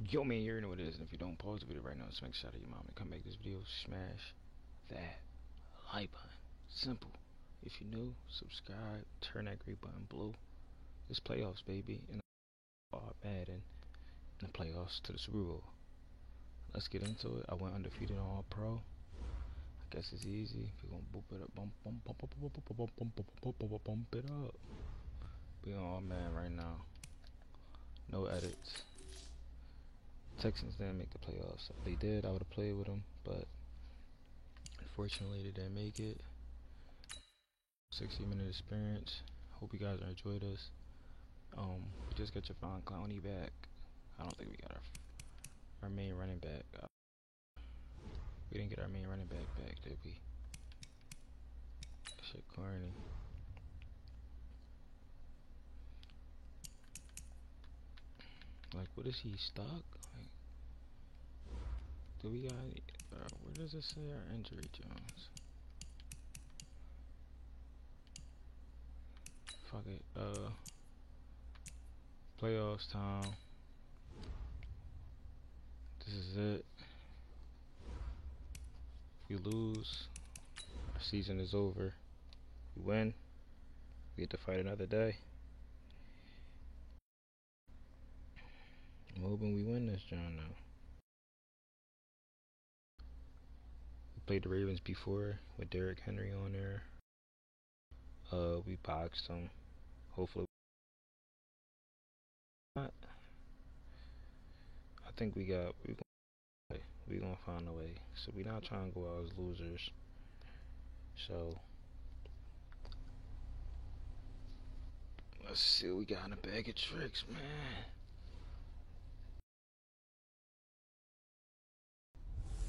Yo, man, you already know what it is. And if you don't, pause the video right now. Smack shout out your mom and come make this video. Smash that like button. Simple. If you're new, subscribe. Turn that great button blue. It's playoffs, baby. And Madden in the playoffs to the Super Bowl. Let's get into it. I went undefeated on All Pro. I guess it's easy. We're gonna boop it up. Bump it up. We on All Man right now. No edits. Texans didn't make the playoffs. If they did, I would have played with them, but unfortunately they didn't make it. 60-minute experience. Hope you guys enjoyed us. We just got your fine Clowney back. I don't think we got our main running back. We didn't get our main running back did we? Shit corny. Like, what is he stuck? Like, do we got? Where does it say our injury, Jones? Fuck it. Playoffs time. This is it. If we lose, our season is over. We win, we get to fight another day. I'm hoping we win this, John. Now we played the Ravens before with Derrick Henry on there. We boxed them. Hopefully, not. I think we gonna find a way. So we not trying to go out as losers. So let's see what we got in a bag of tricks, man.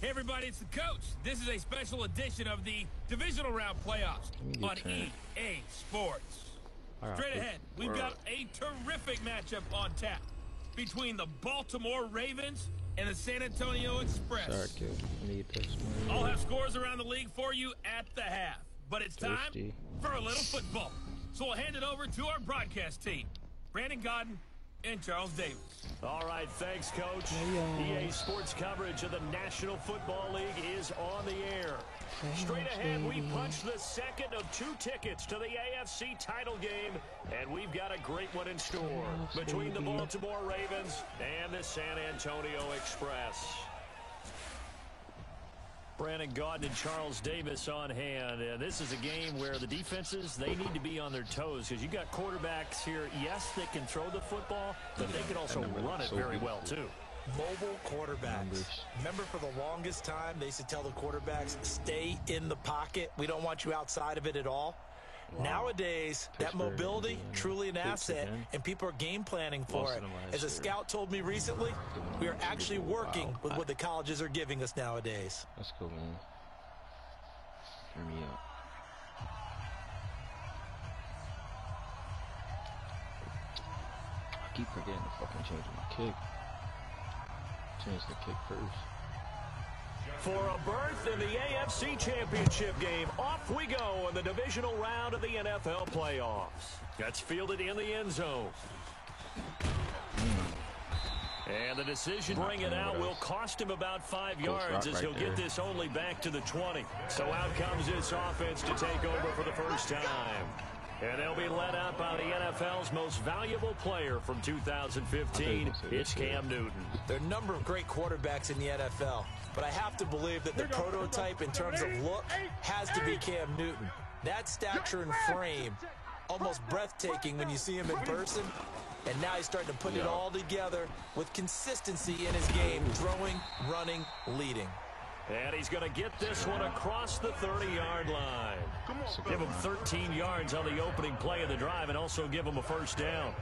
Hey everybody, it's the coach. This is a special edition of the divisional round playoffs on EA Sports. Straight ahead, we've got a terrific matchup on tap between the Baltimore Ravens and the San Antonio Express. Sorry, kid. I need this, man. I'll have scores around the league for you at the half, but it's time for a little football. So we'll hand it over to our broadcast team, Brandon Gaudin and Charles Davis. All right, thanks, Coach. EA Sports coverage of the National Football League is on the air. Straight ahead, we punch the second of 2 tickets to the AFC title game, and we've got a great one in store between the Baltimore Ravens and the San Antonio Express. Brandon Gaudin and Charles Davis on hand. And this is a game where the defenses, they need to be on their toes because you got quarterbacks here, yes, that can throw the football, but they can also run it very well, too. Mobile quarterbacks. Remember, for the longest time, they used to tell the quarterbacks, stay in the pocket. We don't want you outside of it at all. Wow. Nowadays, that mobility, truly an asset, and people are game planning for it. As a scout told me recently, we are actually working with what the colleges are giving us nowadays. Let's go, man. Hear me up. I keep forgetting to fucking change my kick. Change the kick first. For a berth in the AFC Championship game, off we go in the divisional round of the NFL playoffs. That's fielded in the end zone. And the decision to bring it out will cost him about 5 yards as he'll get this only back to the 20. So out comes this offense to take over for the first time. And they'll be led out by the NFL's most valuable player from 2015. It's Cam Newton. There are a number of great quarterbacks in the NFL, but I have to believe that the prototype in terms of look has to be Cam Newton. That stature and frame, almost breathtaking when you see him in person. And now he's starting to put it all together with consistency in his game, throwing, running, leading. And he's going to get this one across the 30-yard line. Give him 13 yards on the opening play of the drive and also give him a first down.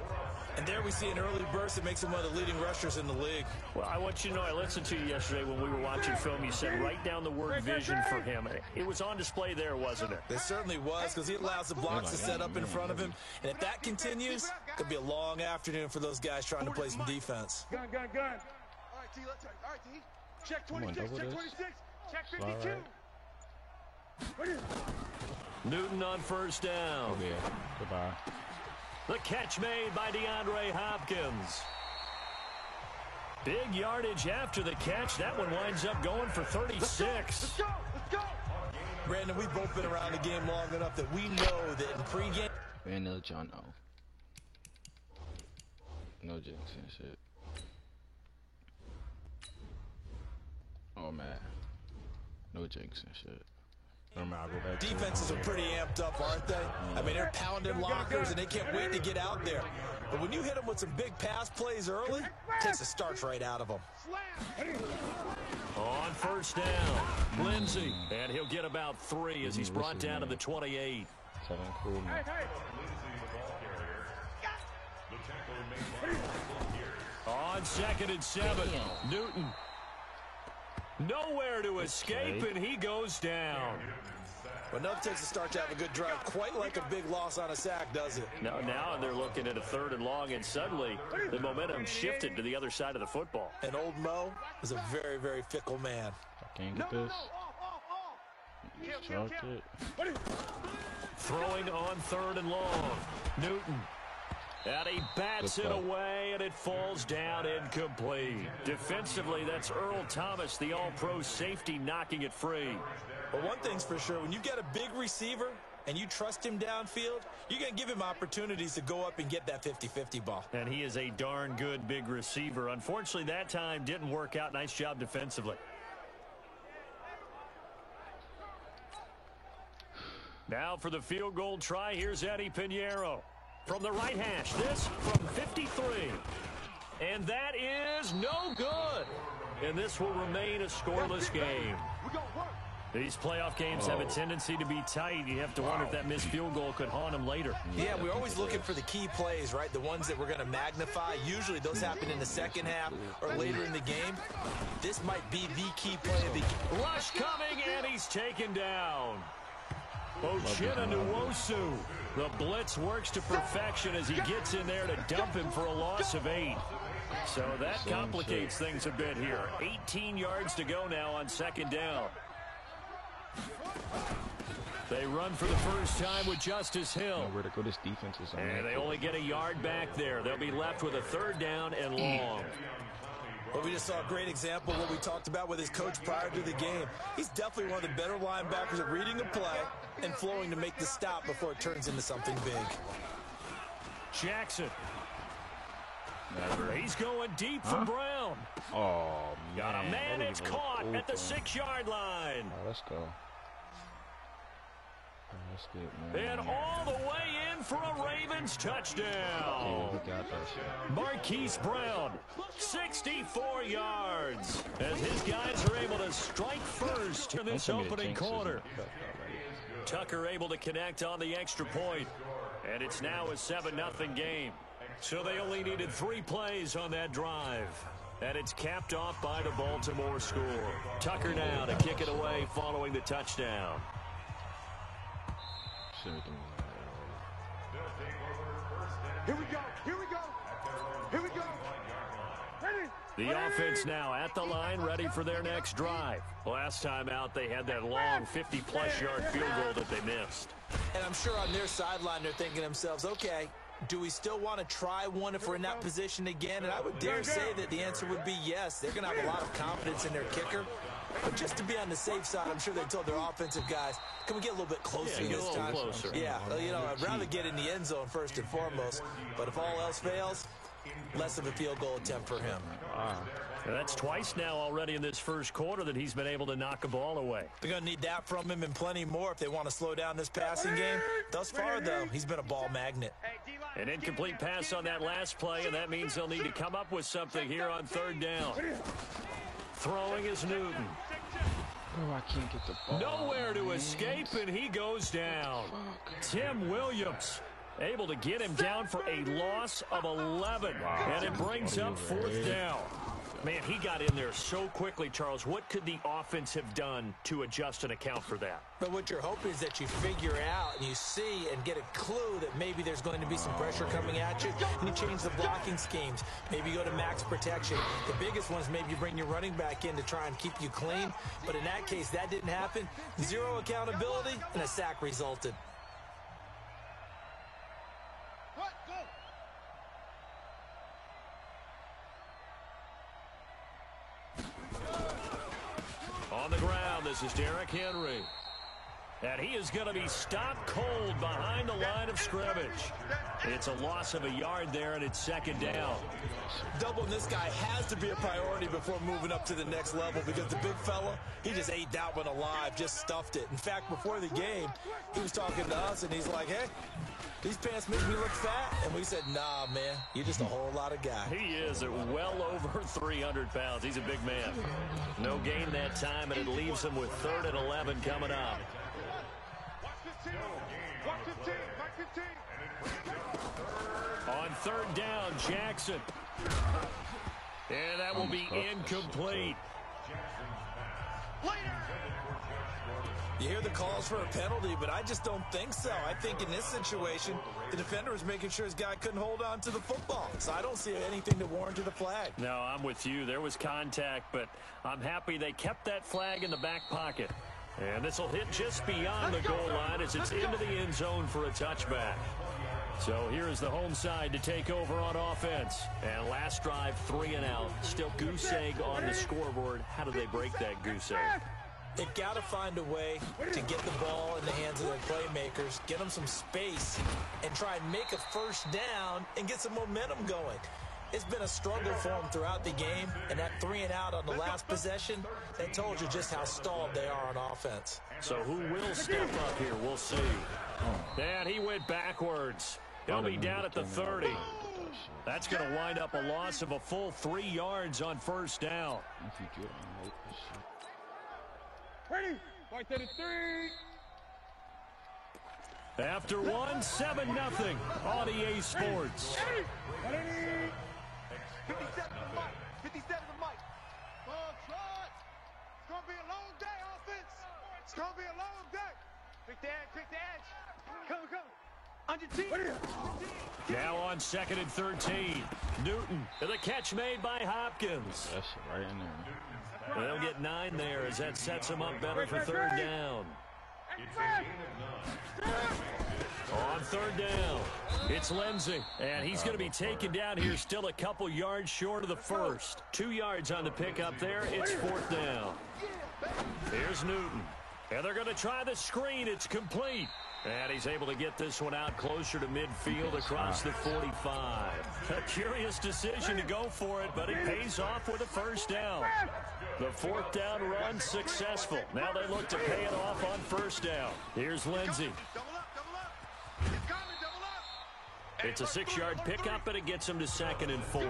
And there we see an early burst that makes him one of the leading rushers in the league. Well, I want you to know, I listened to you yesterday when we were watching film. You said write down the word vision for him. It was on display there, wasn't it? It certainly was, because he allows the blocks to set up in front of him. And if that continues, it could be a long afternoon for those guys trying to play some defense. Gun. All right, T, let's try. All right, T. Check 26, check 26, check 52. Newton on first down. Oh, yeah. Goodbye. The catch made by DeAndre Hopkins. Big yardage after the catch. That one winds up going for 36. Let's go. Brandon, we've both been around the game long enough that we know that in pregame. Vanilla John O. No jinx and shit. Oh man. No jinx and shit. I'll go back. Defenses are pretty amped up, aren't they? I mean, they're pounding lockers and they can't wait to get out there. But when you hit them with some big pass plays early, it takes the starch right out of them. On first down, Lindsey. And he'll get about 3 as he's brought down to the 28. Cool, man. On 2nd and 7, Newton. Nowhere to escape, and he goes down. But enough takes the start to have a good drive. Quite like a big loss on a sack, does it? Now they're looking at a 3rd and long, and suddenly the momentum shifted to the other side of the football. And old Mo is a very, very fickle man. I can't get this. Chalk it. Throwing on 3rd and long. Newton. And he bats it away, and it falls down incomplete. Defensively, that's Earl Thomas, the all-pro safety, knocking it free. But one thing's for sure, when you get a big receiver and you trust him downfield, you're going to give him opportunities to go up and get that 50-50 ball. And he is a darn good big receiver. Unfortunately, that time didn't work out. Nice job defensively. Now for the field goal try, here's Eddie Pinheiro. From the right hash, this from 53. And that is no good. And this will remain a scoreless game. These playoff games have a tendency to be tight. You have to wonder if that missed field goal could haunt them later. Yeah, we're always looking for the key plays, right? The ones that we're going to magnify. Usually those happen in the second half or later in the game. This might be the key play of the game. Rush coming, and he's taken down. Uchenna Nwosu. The blitz works to perfection as he gets in there to dump him for a loss of 8. So that complicates things a bit here. 18 yards to go now on 2nd down. They run for the first time with Justice Hill. Where to go, this defense is on. And they only get a yard back there. They'll be left with a 3rd down and long. Well, we just saw a great example of what we talked about with his coach prior to the game. He's definitely one of the better linebackers at reading the play and flowing to make the stop before it turns into something big. Jackson. He's going deep for Brown. Oh, man. Got a man, it's caught at the 6-yard line. Oh, let's go. That's good, man. And all the way in for a Ravens touchdown. Yeah, he got that shit. Marquise Brown, 64 yards, as his guys are able to strike first in this opening quarter. Tucker able to connect on the extra point, and it's now a 7-0 game. So they only needed 3 plays on that drive. And it's capped off by the Baltimore score. Tucker now to kick it away following the touchdown. Here we go. Here we go. Here we go. Ready? The offense now at the line, ready for their next drive. Last time out, they had that long 50-plus yard field goal that they missed. And I'm sure on their sideline, they're thinking to themselves, okay, do we still want to try one if we're in that position again? And I would dare say that the answer would be yes. They're going to have a lot of confidence in their kicker. But just to be on the safe side, I'm sure they told their offensive guys, can we get a little bit closer this time? Closer. Yeah, you know, I'd rather get in the end zone first and foremost. But if all else fails, less of a field goal attempt for him. And that's twice now already in this first quarter that he's been able to knock a ball away. They're going to need that from him and plenty more if they want to slow down this passing game. Thus far, though, he's been a ball magnet. An incomplete pass on that last play, and that means they'll need to come up with something here on 3rd down. Throwing is Newton. Oh, I can't get the ball. Nowhere to escape, and he goes down. Tim Williams able to get him down for a loss of 11. And it brings up 4th down. Man, he got in there so quickly, Charles. What could the offense have done to adjust and account for that? But what you're hoping is that you figure out and you see and get a clue that maybe there's going to be some pressure coming at you, and you change the blocking schemes. Maybe you go to max protection. The biggest one is maybe you bring your running back in to try and keep you clean. But in that case, that didn't happen. 0 accountability, and a sack resulted. this is Derrick Henry. And he is going to be stopped cold behind the line of scrimmage. It's a loss of a yard there, and it's second down. Doubling this guy has to be a priority before moving up to the next level because the big fella, he just ate that one alive, just stuffed it. In fact, before the game, he was talking to us, and he's like, hey, these pants make me look fat. And we said, nah, man, you're just a whole lot of guy. He is at well over 300 pounds. He's a big man. No gain that time, and it leaves him with 3rd and 11 coming up. On 3rd down, Jackson. And that will be incomplete. You hear the calls for a penalty, but I just don't think so. I think in this situation, the defender was making sure his guy couldn't hold on to the football. So I don't see anything to warrant the flag. No, I'm with you. There was contact, but I'm happy they kept that flag in the back pocket. And this will hit just beyond the goal line as it's into the end zone for a touchback. So here is the home side to take over on offense. And last drive, 3 and out. Still goose egg on the scoreboard. How do they break that goose egg? They've got to find a way to get the ball in the hands of their playmakers, get them some space, and try and make a first down and get some momentum going. It's been a struggle for them throughout the game, and that 3 and out on the last possession, that told you just how stalled they are on offense. So who will step up here? We'll see. And he went backwards. He'll be down at the 30. That's going to wind up a loss of a full 3 yards on first down. Ready? Right to the 3. After 1, 7-0 on EA Sports. 57 to Mike. 57 to Mike. Ball shot. It's going to be a long day, offense. It's going to be a long day. Pick the edge, pick the edge. Come. Under T. Now on 2nd and 13. Newton. The catch made by Hopkins. That's right in there. They'll get 9 there as that sets them up better for 3rd down. On 3rd down, it's Lindsey, and he's going to be taken down here still a couple yards short of the first. 2 yards on the pickup there. It's 4th down. Here's Newton, and they're going to try the screen. It's complete. And he's able to get this one out closer to midfield across the 45. A curious decision to go for it, but it pays off with a first down. The 4th down run successful. Now they look to pay it off on first down. Here's Lindsey. It's a 6-yard pickup, and it gets him to 2nd and 4.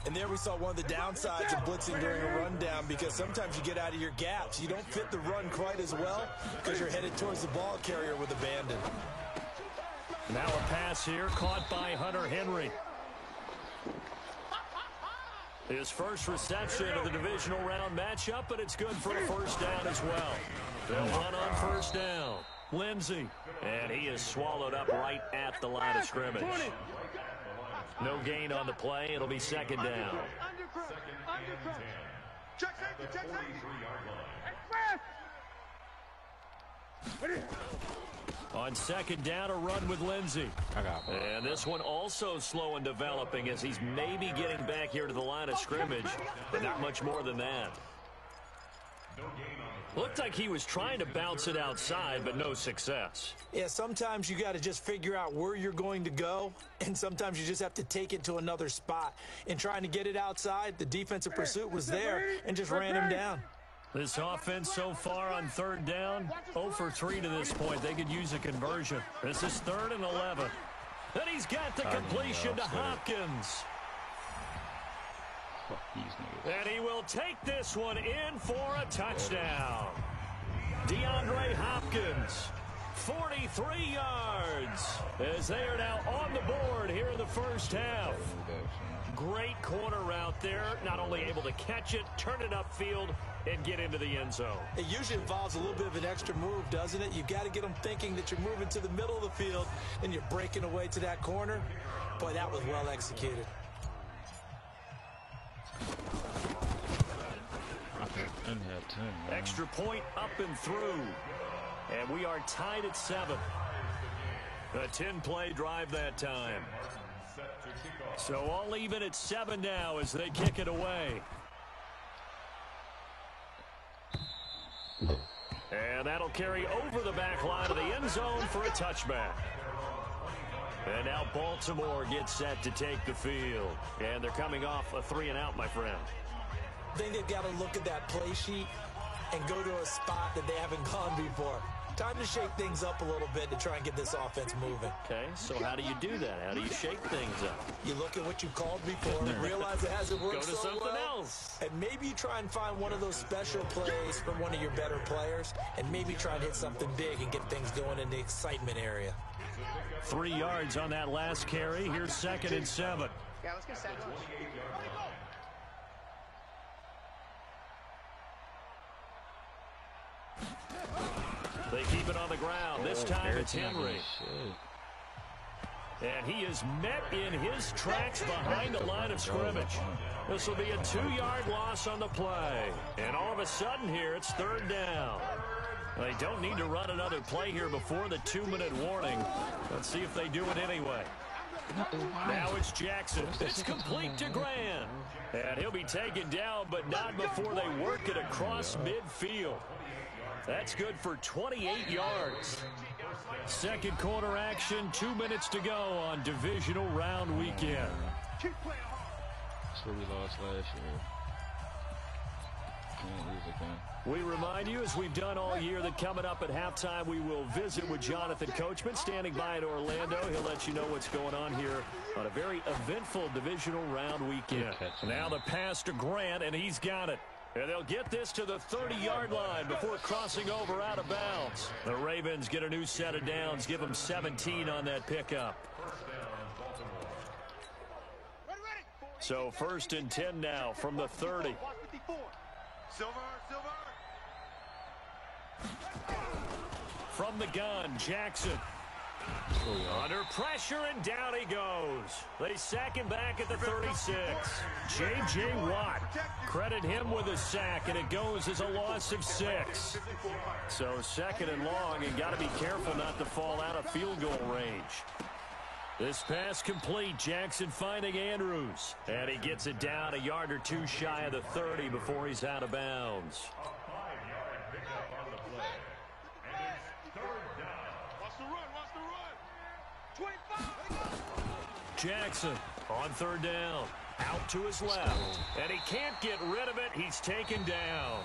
And there we saw one of the downsides of blitzing during a rundown because sometimes you get out of your gaps. You don't fit the run quite as well because you're headed towards the ball carrier with abandon. Now a pass here caught by Hunter Henry. His first reception of the divisional round matchup, but it's good for a first down as well. They'll run on first down. Lindsey, and he is swallowed up right at the line of scrimmage. No gain on the play. It'll be 2nd down. On 2nd down, a run with Lindsey. And this one also slow in developing as he's maybe getting back here to the line of scrimmage, but not much more than that. Looked like he was trying to bounce it outside, but no success. Yeah, sometimes you got to just figure out where you're going to go, and sometimes you just have to take it to another spot. In trying to get it outside, the defensive pursuit was there and just ran him down. This offense so far on 3rd down, 0 for 3 to this point. They could use a conversion. This is 3rd and 11. And he's got the completion to Hopkins. And he will take this one in for a touchdown. DeAndre Hopkins, 43 yards, as they are now on the board here in the first half. Great corner route there, not only able to catch it, turn it upfield, and get into the end zone. It usually involves a little bit of an extra move, doesn't it? You've got to get them thinking that you're moving to the middle of the field, and you're breaking away to that corner. Boy, that was well executed. Extra point up and through. And we are tied at 7. A 10-play drive that time. So all even at 7 now as they kick it away. And that'll carry over the back line of the end zone for a touchback. And now Baltimore gets set to take the field. And they're coming off a 3-and-out, my friend. I think they've got to look at that play sheet and go to a spot that they haven't gone before. Time to shake things up a little bit to try and get this offense moving. Okay, so how do you do that? How do you shake things up? You look at what you called before and realize it hasn't worked so well. Go to something else. And maybe you try and find one of those special plays from one of your better players, and maybe try and hit something big and get things going in the excitement area. 3 yards on that last carry. Here's 2nd and 7. Yeah, let's get set. They keep it on the ground. This time it's Henry. And he is met in his tracks behind the line of scrimmage. This will be a 2-yard loss on the play. And all of a sudden here, it's 3rd down. They don't need to run another play here before the 2-minute warning. Let's see if they do it anyway. Now it's Jackson. It's complete to Grant. And he'll be taken down, but not before they work it across midfield. That's good for 28 yards. Second quarter action, 2 minutes to go on divisional round weekend. That's where we lost last year. Can't lose again. We remind you, as we've done all year, that coming up at halftime, we will visit with Jonathan Coachman, standing by in Orlando. He'll let you know what's going on here on a very eventful divisional round weekend. Now the pass to Grant, and he's got it. And they'll get this to the 30-yard line before crossing over out of bounds. The Ravens get a new set of downs, give them 17 on that pickup. So 1st and 10 now from the 30. From the gun, Jackson. Under pressure, and down he goes. They sack him back at the 36. J.J. Watt, credit him with a sack, and it goes as a loss of 6. So 2nd and long, and got to be careful not to fall out of field goal range. This pass complete. Jackson finding Andrews, and he gets it down a yard or two shy of the 30 before he's out of bounds. Jackson on 3rd down, out to his left, and he can't get rid of it. He's taken down.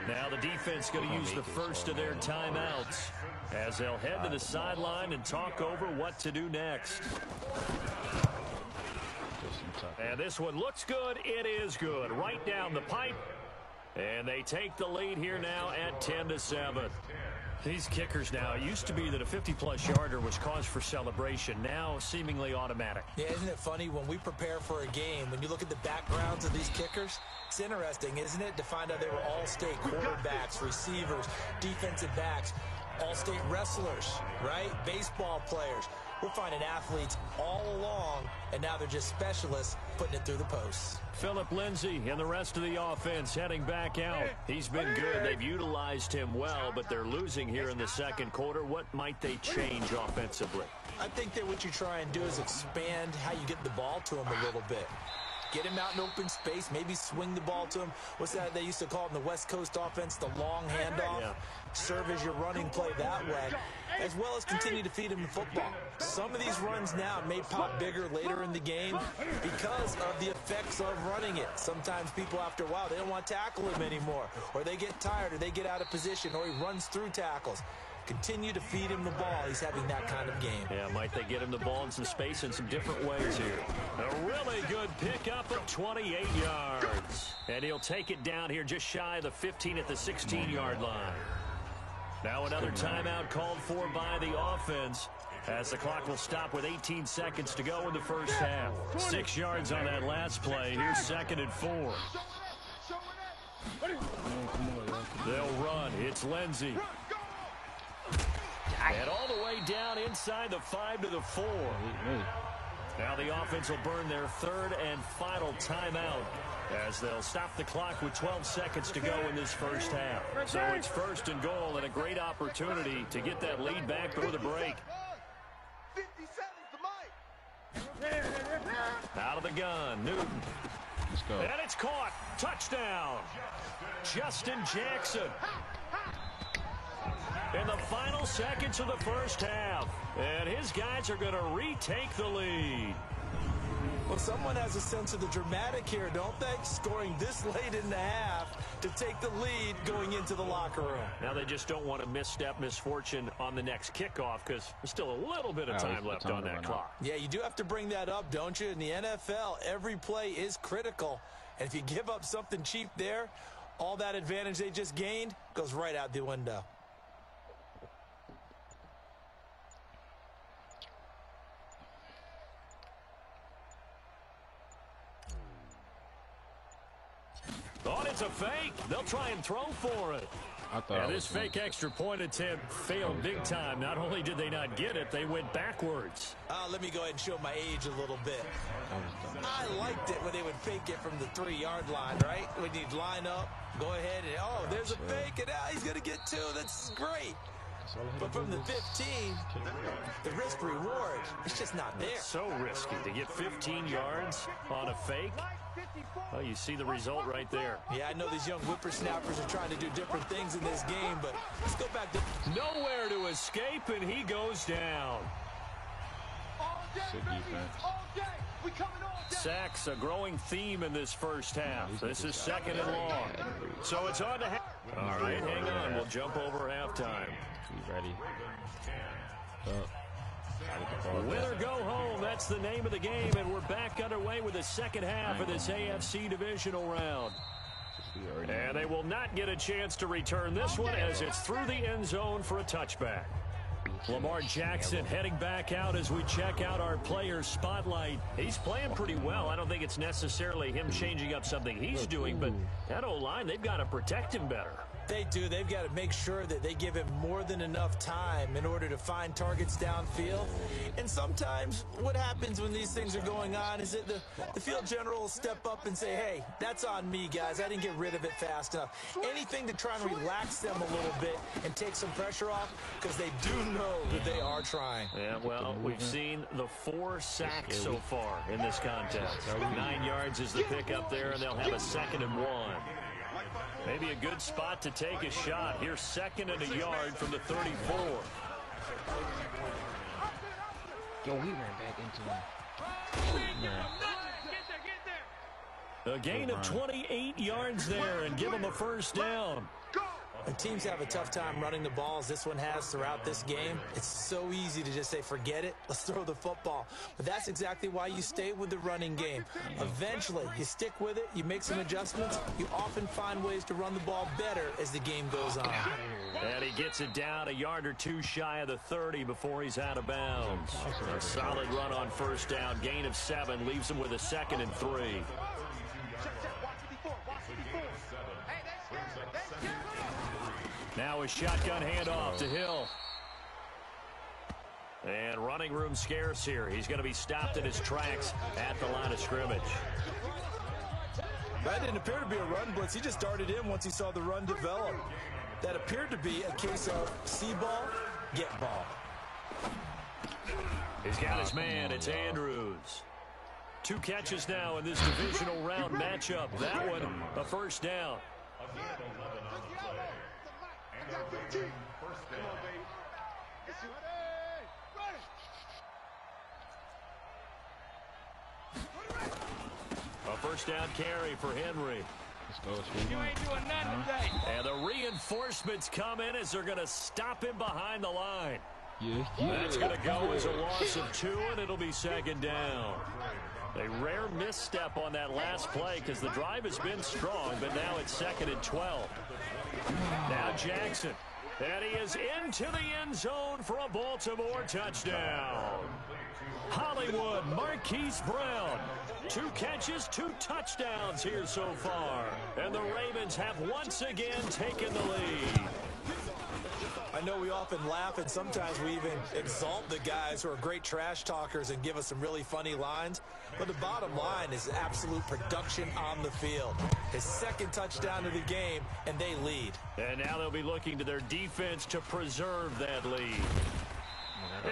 Now the defense going to use the first of their timeouts as they'll head to the sideline and talk over what to do next. And this one looks good. It is good. Right down the pipe. And they take the lead here now at 10-7. These kickers now, it used to be that a 50-plus yarder was cause for celebration. Now seemingly automatic. Yeah, isn't it funny when we prepare for a game, when you look at the backgrounds of these kickers, it's interesting, isn't it, to find out they were all-state quarterbacks, receivers, defensive backs, all-state wrestlers, right? Baseball players. We're finding athletes all along, and now they're just specialists putting it through the posts. Philip Lindsay and the rest of the offense heading back out. He's been good. They've utilized him well, but they're losing here in the second quarter. What might they change offensively? I think that what you try and do is expand how you get the ball to him a little bit. Get him out in open space, maybe swing the ball to him. What's that they used to call it in the West Coast offense, the long handoff? Yeah. Serve as your running play that way, as well as continue to feed him the football. Some of these runs now may pop bigger later in the game because of the effects of running it. Sometimes people, after a while, they don't want to tackle him anymore, or they get tired, or they get out of position, or he runs through tackles. Continue to feed him the ball. He's having that kind of game. Yeah, might they get him the ball in some space in some different ways here. A really good pickup of 28 yards. And he'll take it down here just shy of the 15 at the 16-yard line. Now another timeout called for by the offense as the clock will stop with 18 seconds to go in the first half. 6 yards on that last play. Here's 2nd and 4. They'll run. It's Lindsay. And all the way down inside the 5 to the 4. Now the offense will burn their 3rd and final timeout as they'll stop the clock with 12 seconds to go in this first half. So it's 1st and goal and a great opportunity to get that lead back before the break. Out of the gun, Newton. Let's go. And it's caught. Touchdown. Justin Jackson. In the final seconds of the first half. And his guys are going to retake the lead. Well, someone has a sense of the dramatic here, don't they? Scoring this late in the half to take the lead going into the locker room. Now they just don't want to misstep misfortune on the next kickoff because there's still a little bit of time left on that clock. Yeah, you do have to bring that up, don't you? In the NFL, every play is critical. And if you give up something cheap there, all that advantage they just gained goes right out the window. Thought it's a fake. They'll try and throw for it. And this fake extra point attempt failed big time. Not only did they not get it, they went backwards. Let me go ahead and show my age a little bit. I liked it when they would fake it from the 3-yard line, right? When you'd line up, go ahead, and oh, there's a fake, and now he's going to get 2. That's great. But from the 15, the risk-reward, it's just not there. It's so risky to get 15 yards on a fake. Well, you see the result right there. Yeah, I know these young whippersnappers are trying to do different things in this game, but let's go back to... Nowhere to escape, and he goes down. Sacks, a growing theme in this first half. This is 2nd and long. So it's on to... All right, hang on. We'll jump over halftime. Be ready. Win or go home, that's the name of the game, and we're back underway with the second half of this AFC divisional round. And they will not get a chance to return this one as it's through the end zone for a touchback. Lamar Jackson heading back out as we check out our player spotlight. He's playing pretty well. I don't think it's necessarily him changing up something he's doing, but that O-line, they've got to protect him better. They do. They've got to make sure that they give him more than enough time in order to find targets downfield. And sometimes what happens when these things are going on is that the field general will step up and say, hey, that's on me, guys. I didn't get rid of it fast enough. Anything to try and relax them a little bit and take some pressure off because they do know that they are trying. Yeah, well, we've seen the 4 sacks so far in this contest. 9 yards is the pickup there, and they'll have a 2nd and 1. Maybe a good spot to take a shot. Here's 2nd and a yard from the 34. Yo, we ran back into him. A gain of 28 yards there and give them a first down. When teams have a tough time running the ball as this one has throughout this game, it's so easy to just say, forget it, let's throw the football. But that's exactly why you stay with the running game. Eventually, you stick with it, you make some adjustments, you often find ways to run the ball better as the game goes on. And he gets it down a yard or 2 shy of the 30 before he's out of bounds. A solid run on first down, gain of 7, leaves him with a 2nd and 3. Now a shotgun handoff to Hill. And running room scarce here. He's going to be stopped in his tracks at the line of scrimmage. That didn't appear to be a run blitz. He just darted in once he saw the run develop. That appeared to be a case of see ball, get ball. He's got his man. It's Andrews. 2 catches now in this divisional round matchup. That one, a first down. A first down carry for Henry. You ain't doing nothing today. And the reinforcements come in as they're going to stop him behind the line. That's going to go as a loss of 2, and it'll be 2nd down. A rare misstep on that last play because the drive has been strong, but now it's 2nd and 12. Now Jackson. And he is into the end zone for a Baltimore touchdown. Hollywood, Marquise Brown. 2 catches, 2 touchdowns here so far. And the Ravens have once again taken the lead. I know we often laugh and sometimes we even exalt the guys who are great trash talkers and give us some really funny lines. But the bottom line is absolute production on the field. His 2nd touchdown of the game, and they lead. And now they'll be looking to their defense to preserve that lead.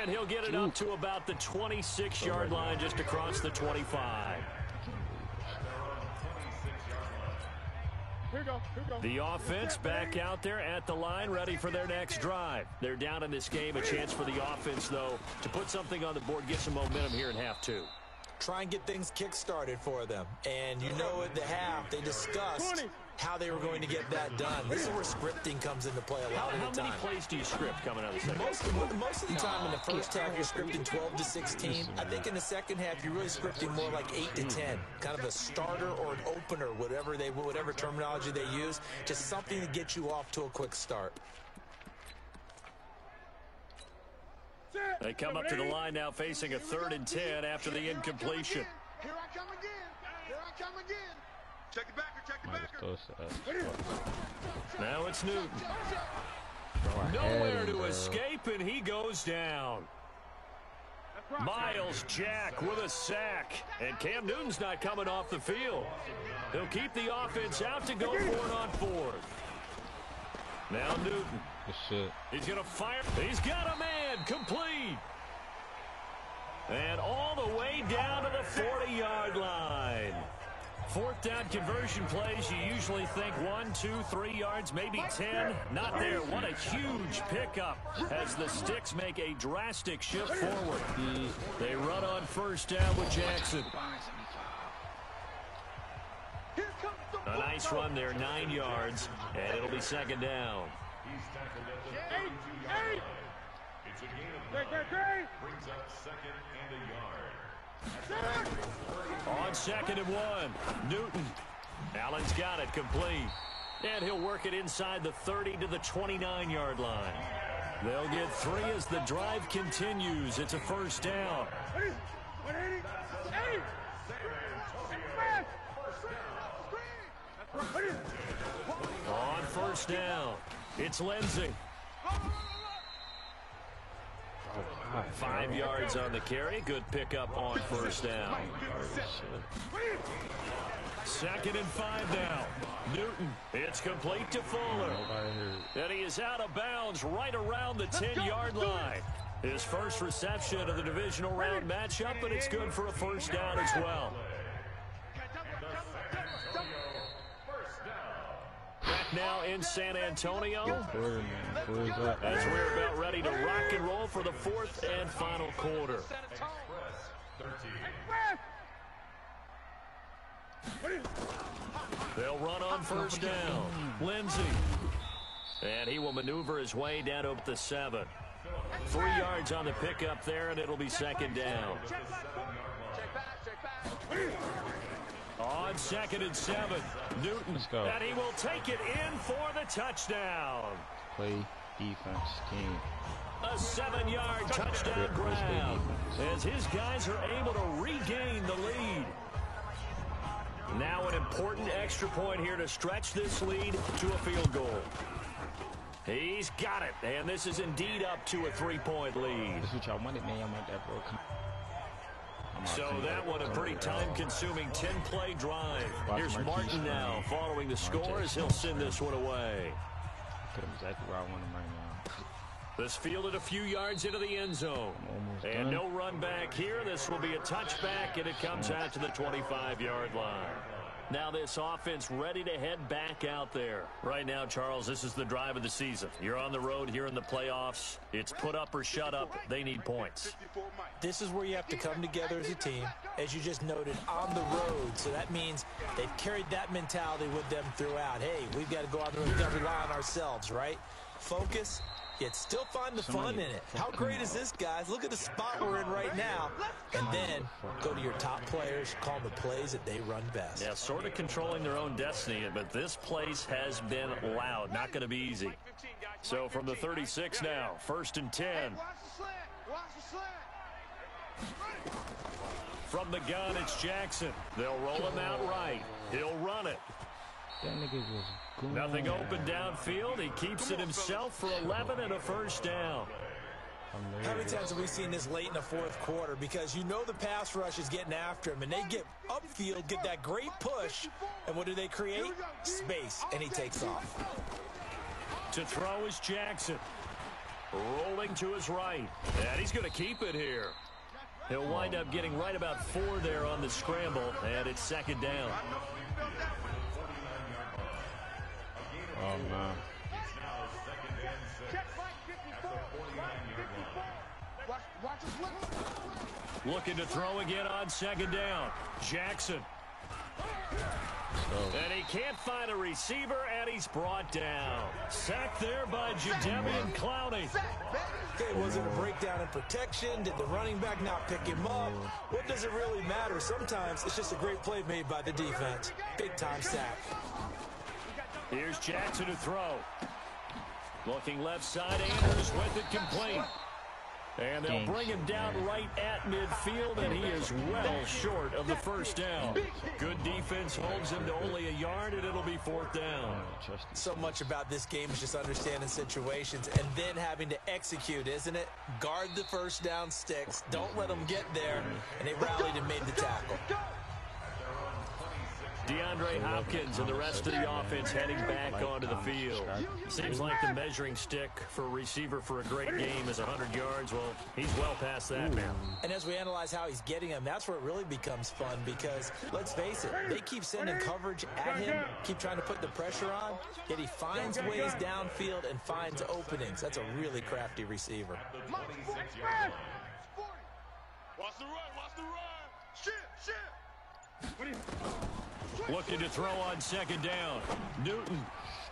And he'll get it up to about the 26-yard line just across the 25. The offense back out there at the line, ready for their next drive. They're down in this game. A chance for the offense, though, to put something on the board, get some momentum here in half two. Try and get things kick-started for them. And you know at the half, they discussed how they were going to get that done. This is where scripting comes into play a lot of the time. How many plays do you script coming out of the second? Most of the time in the first half, you're scripting 12 to 16. I think in the second half, you're really scripting more like 8 to 10. Kind of a starter or an opener, whatever terminology they use. Just something to get you off to a quick start. They come up to the line now facing a 3rd and 10 after the incompletion. Here I come again. Here I come again. Check the backer, check the backer. Now it's Newton. Nowhere to escape, and he goes down. Miles Jack with a sack, and Cam Newton's not coming off the field. He'll keep the offense out to go for it on 4th. Now Newton. He's going to fire. He's got a man complete. And all the way down to the 40-yard line. 4th down conversion plays, you usually think 1, 2, 3 yards, maybe 10. Not there. What a huge pickup as the Sticks make a drastic shift forward. They run on 1st down with Jackson. A nice run there, 9 yards, and it'll be 2nd down. Brings up 2nd and a yard. On 2nd and 1, Newton. Allen's got it complete. And he'll work it inside the 30 to the 29-yard line. They'll get 3 as the drive continues. It's a 1st down. On 1st down, it's Lindsey. 5 yards on the carry. Good pickup on 1st down. 2nd and 5 now. Newton. It's complete to Fuller. And he is out of bounds right around the 10-yard line. His first reception of the divisional round matchup, but it's good for a 1st down as well. Back now in San Antonio as we're about ready to rock and roll for the 4th and final quarter. They'll run on 1st down. Lindsey. And he will maneuver his way down to the 7. 3 yards on the pickup there, and it'll be 2nd down. On 2nd and 7, Newton, and he will take it in for the touchdown. Play defense team. A 7-yard touchdown grab as his guys are able to regain the lead. Now an important extra point here to stretch this lead to a field goal. He's got it, and this is indeed up to a 3-point lead. This is what y'all wanted, man. Y'all want that, bro. So that one a pretty time-consuming 10-play drive. Here's Martin now following the score as he'll send this one away. Put him exactly where I want him right now. This fielded a few yards into the end zone. And no run back here. This will be a touchback, and it comes out to the 25-yard line. Now this offense ready to head back out there. Right now, Charles, this is the drive of the season. You're on the road here in the playoffs. It's put up or shut up. They need points. This is where you have to come together as a team, as you just noted, on the road. So that means they've carried that mentality with them throughout. Hey, we've got to go on the road. We've got to rely on ourselves, right? Focus, yet still find the fun in it. How great is this, guys? Look at the spot we're in right now. And then go to your top players, call the plays that they run best. Yeah, sort of controlling their own destiny, but this place has been loud. Not going to be easy. So from the 36 now, 1st and 10. From the gun, it's Jackson. They'll roll him out right. He'll run it. That nigga was good. Nothing open downfield. He keeps it himself for 11 and a 1st down. How many times have we seen this late in the 4th quarter? Because you know the pass rush is getting after him, and they get upfield, get that great push, and what do they create? Space, and he takes off. To throw is Jackson. Rolling to his right, and he's going to keep it here. He'll wind up getting right about 4 there on the scramble, and it's 2nd down. Oh, man. Looking to throw again on second down. Jackson. And he can't find a receiver, and he's brought down. Sacked there by Jadeveon Clowney. Okay, was it a breakdown in protection? Did the running back not pick him up? What does it really matter? Sometimes it's just a great play made by the defense. Big-time sack. Here's Jackson to throw. Looking left side, Andrews with it complete. And they'll bring him down right at midfield, and he is well short of the first down. Good defense holds him to only a yard, and it'll be fourth down. So much about this game is just understanding situations and then having to execute, isn't it? Guard the first down sticks. Don't let them get there, and they rallied and made the tackle. DeAndre Hopkins and the rest of the offense heading back onto the field. Seems like the measuring stick for a receiver for a great game is 100 yards. Well, he's well past that now. And as we analyze how he's getting them, that's where it really becomes fun because, let's face it, they keep sending coverage at him, keep trying to put the pressure on, yet he finds ways downfield and finds openings. That's a really crafty receiver. Watch the run, watch the run. Shit. What do you... Looking to throw on second down. Newton.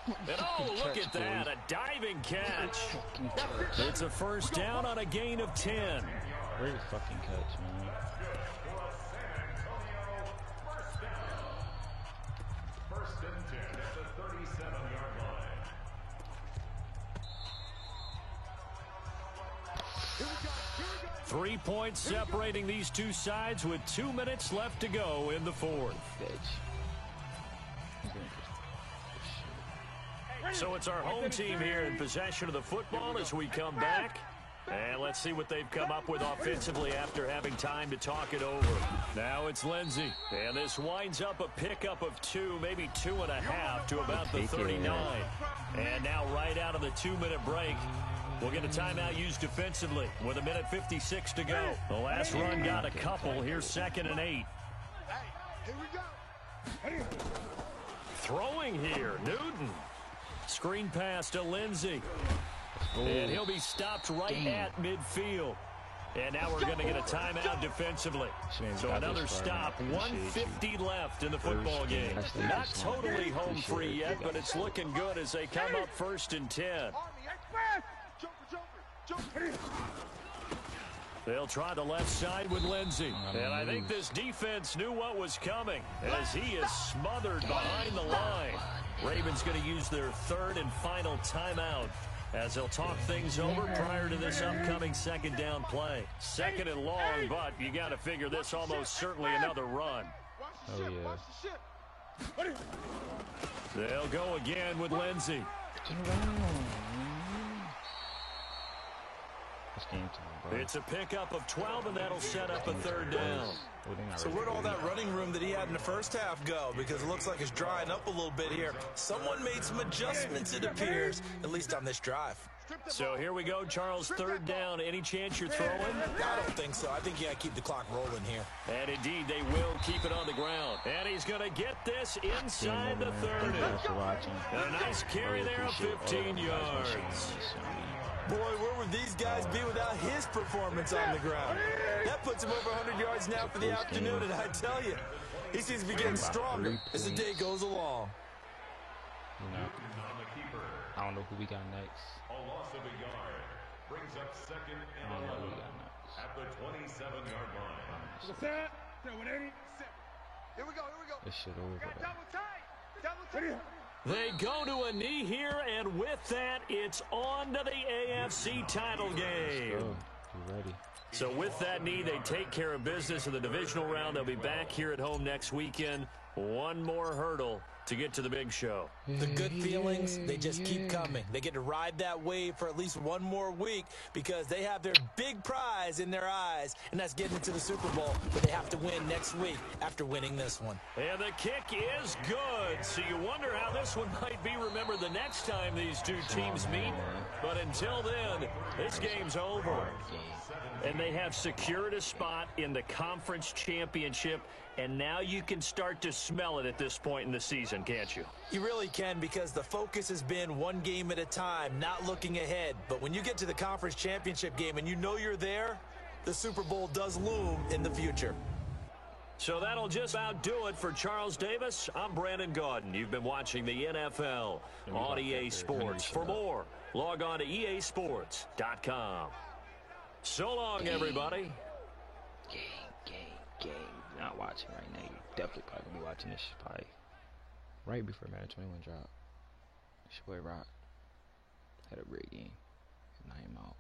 And oh, look at that. A diving catch. It's a first down on a gain of 10. Great fucking catch, man. First and 10 at the 37-yard line. 3 points separating these two sides with 2 minutes left to go in the fourth. So it's our home team here in possession of the football as we come back. And let's see what they've come up with offensively after having time to talk it over. Now it's Lindsey. And this winds up a pickup of 2, maybe 2.5 to about the 39. And now right out of the 2-minute break, we'll get a timeout used defensively with 1:56 to go. The last run got a couple. Here's 2nd and 8. Here we go. Throwing here, Newton. Screen pass to Lindsey. And he'll be stopped right at midfield. And now we're going to get a timeout defensively. So another stop. 1:50 left in the football game. Not totally home free yet, but it's looking good as they come up 1st and 10. They'll try the left side with Lindsey. And I think this defense knew what was coming as he is smothered behind the line. Ravens going to use their 3rd and final timeout as they'll talk things over prior to this upcoming 2nd down play. 2nd and long, but you got to figure this almost certainly another run. Oh, yeah. They'll go again with Lindsey. It's a pickup of 12, and that'll set up a 3rd down. So where'd all that running room that he had in the first half go? Because it looks like it's drying up a little bit here. Someone made some adjustments, it appears, at least on this drive. So here we go, Charles, 3rd down. Any chance you're throwing? I don't think so. I think you got to keep the clock rolling here. And indeed, they will keep it on the ground. And he's going to get this inside the 30. And a nice carry there of 15 yards. Boy, where would these guys be without his performance on the ground? That puts him over 100 yards now for the afternoon, and I tell you, he seems to be getting stronger as the day goes along. You know, I don't know who we got next. A loss of a yard brings up 2nd and 11 at the 27-yard line. Here we go. This shit over. Double tight. They go to a knee here, and with that, it's on to the AFC title game. You ready? So with that knee, they take care of business in the divisional round. They'll be back here at home next weekend. One more hurdle to get to the big show. The good feelings, they just keep coming. They get to ride that wave for at least one more week because they have their big prize in their eyes, and that's getting into the Super Bowl, but they have to win next week after winning this one. And the kick is good, so you wonder how this one might be remembered the next time these two teams meet. But until then, this game's over. And they have secured a spot in the conference championship, and now you can start to smell it at this point in the season. season, can't you? You really can, because the focus has been one game at a time, not looking ahead. But when you get to the conference championship game and you know you're there, the Super Bowl does loom in the future. So that'll just about do it for Charles Davis. I'm Brandon Gaudin. You've been watching the NFL on EA Sports. For more, log on to easports.com. So long, everybody. Game. Not watching right now. You definitely probably gonna be watching this probably right before Madden 21 drop. It's your boy Rock. Had a great game. And I am out.